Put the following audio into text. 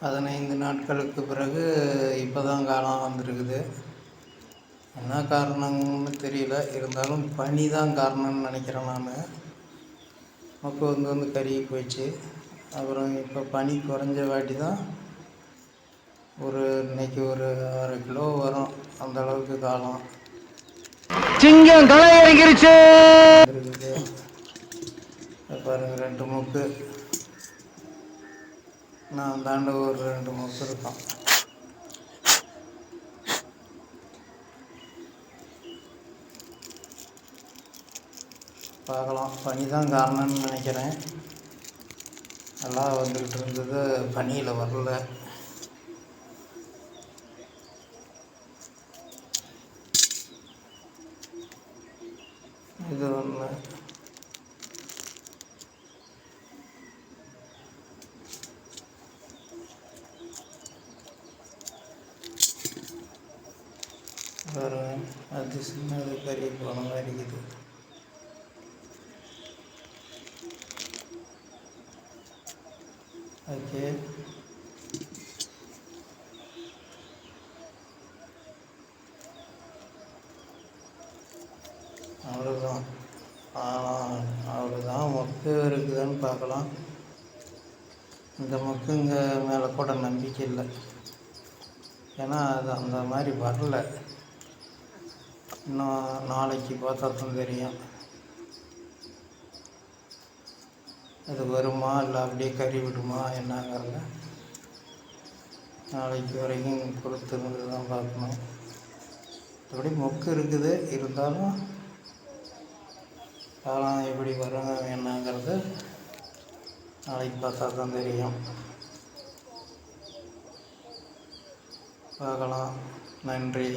15 நாட்களுக்கு பிறகு இப்போ தான் காலம் வந்திருக்குது. என்ன காரணம்னு தெரியல, இருந்தாலும் பனி தான் காரணம்னு நினைக்கிறேன் நான். மொக்கு வந்து கருகி போயிடுச்சு. அப்புறம் இப்போ பனி குறைஞ்ச வாட்டி தான் இன்னைக்கு ஒரு 1/2 கிலோ வரும், அந்த அளவுக்கு காலம் சிங்கம் களை இறங்கிருச்சு இருக்குது. பாருங்க, 2 மொக்கு, நான் தாண்ட ஒரு 2 மொக்கு இருக்கும். பார்க்கலாம், பனி தான் காரணம்னு நினைக்கிறேன். நல்லா வந்துக்கிட்டு இருந்தது, பனியில் வரல. இது ஒன்று. அது சின்னது கறி போன மாதிரி இருக்குது. ஓகே, அவ்வளோதான். அவ்வளோதான். மொக்கு இருக்குதுன்னு பார்க்கலாம். இந்த மொக்குங்க மேலே கூட நம்பிக்கை இல்லை, ஏன்னா அது அந்த மாதிரி வரல. இன்னும் நாளைக்கு பார்த்தா தான் தெரியும் அது வருமா இல்லை அப்படியே கறி விடுமா என்னங்கிறத. நாளைக்கு வரைக்கும் பொறுத்திருந்து தான் பார்க்கணும். அப்படி மொக்கு இருக்குது, இருந்தாலும் காலம் எப்படி வரும் என்னங்கிறது நாளைக்கு பார்த்தா தான் தெரியும். பார்க்கலாம். நன்றி.